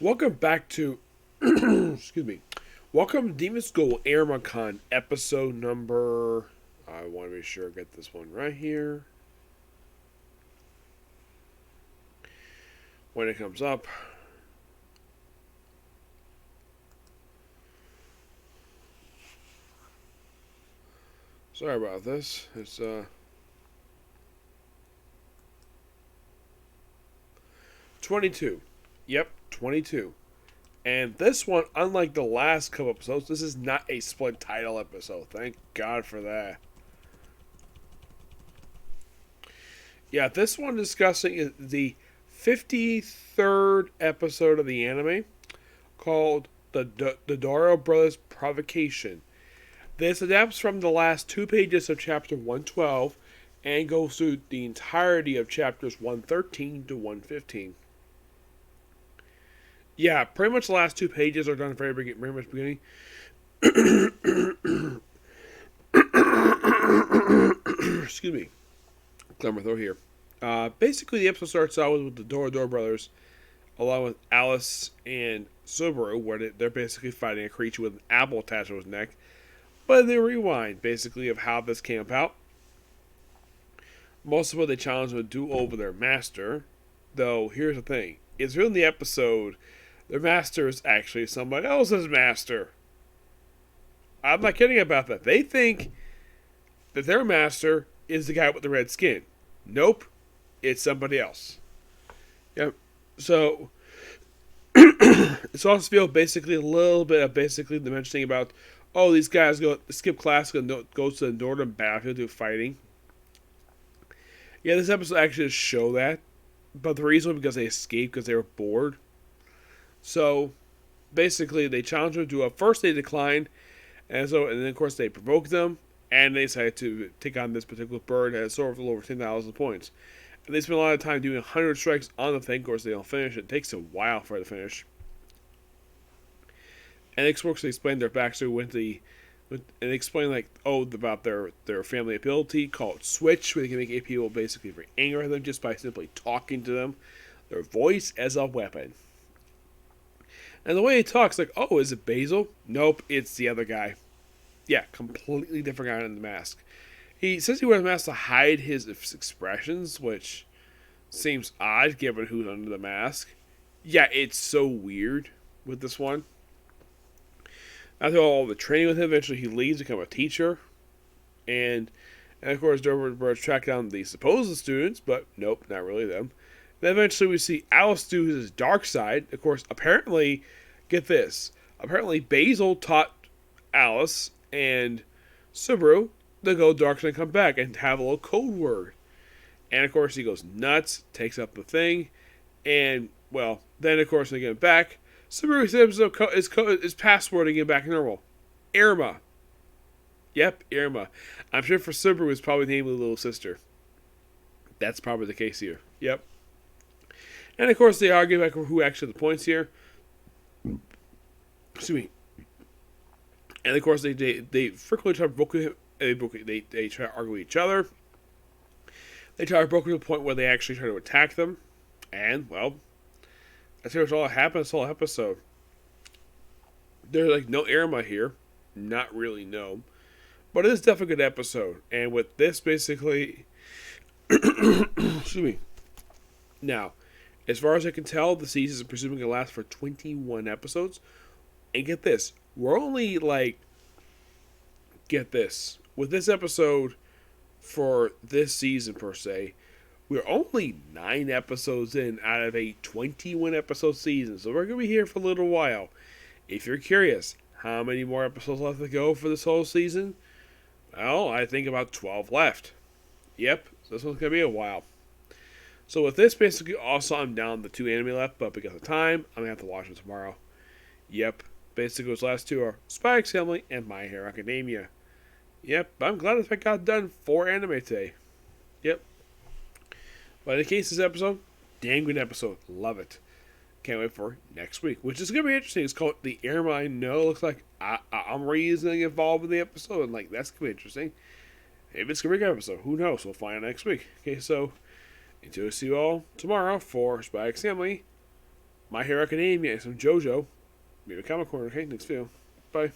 Welcome back to, excuse me, welcome to Demon School Iruma-kun, episode number, I want to be sure I get this one right here. When it comes up. Sorry about this. It's, 22. Yep, 22. And this one, unlike the last couple episodes, this is not a split title episode. Thank God for that. Yeah, this one discussing is the 53rd episode of the anime called the Dorodoro Brothers Provocation. This adapts from the last 2 pages of chapter 112 and goes through the entirety of chapters 113 to 115. Yeah, pretty much the last 2 pages are done very much beginning. Excuse me. Clear my throat here. Basically, the episode starts out with the Dorodoro brothers, along with Alice and Subaru, where they're basically fighting a creature with an apple attached to his neck. But they rewind, basically, of how this came about. Most of what they challenge would do over their master. Though, here's the thing. It's in the episode, their master is actually somebody else's master. I'm not kidding about that. They think that their master is the guy with the red skin. Nope. It's somebody else. Yep. So, it's also feel basically a little bit of basically the mentioning about, oh, these guys skip class and go to the northern battlefield to do fighting. Yeah, this episode actually does show that. But the reason was because they escaped because they were bored. So, basically, they challenged them to first they declined, and then of course they provoked them, and they decided to take on this particular bird that has sort of over 10,000 points. And they spent a lot of time doing 100 strikes on the thing. Of course, they don't finish. It takes a while for it to finish. And they explain their backstory and they explain about their family ability called Switch, where they can make people basically very angry at them just by simply talking to them. Their voice as a weapon. And the way he talks, like, oh, is it Basil? Nope, it's the other guy. Yeah, completely different guy in the mask. He says he wears a mask to hide his expressions, which seems odd given who's under the mask. Yeah, it's so weird with this one. After all the training with him, eventually he leaves to become a teacher. And of course, Dorodoro track down the supposed students, but nope, not really them. Then eventually we see Alice do his dark side. Of course, apparently, get this. Apparently Basil taught Alice and Subaru to go dark and come back and have a little code word. And of course he goes nuts, takes up the thing, and well, then of course they get back. Subaru says his password to get back normal. Iruma. Yep, Iruma. I'm sure for Subaru it's probably the name of the little sister. That's probably the case here. Yep. And of course they argue about who actually the points here. Excuse me. And of course they frequently try to provoke him. They try to argue with each other. They try to provoke to the point where they actually try to attack them. And, well, that's pretty much all that happened this whole episode. There's no Iruma here. Not really, no. But it is definitely a good episode. And with this, basically... excuse me. Now, as far as I can tell, the season is presuming to last for 21 episodes. And get this. We're only, get this. With this episode, for this season, per se, we're only 9 episodes in out of a 21 episode season. So we're going to be here for a little while. If you're curious, how many more episodes left to go for this whole season? Well, I think about 12 left. Yep, so this one's going to be a while. So with this, basically, also I'm down the 2 anime left, but because of time, I'm going to have to watch them tomorrow. Yep, basically those last 2 are Spy X Family and My Hero Academia. Yep, I'm glad that I got done 4 anime today. Yep. But in the case of this episode, damn good episode. Love it. Can't wait for next week, which is going to be interesting. It's called The Iruma I Know. It looks like I'm reasoning involved in the episode, and that's going to be interesting. Maybe it's going to be a good episode. Who knows? We'll find out next week. Okay, so until I see you all tomorrow for Spy X Family, My Hero Academia, some JoJo. Maybe a Comic Corner. Okay, next video. Bye.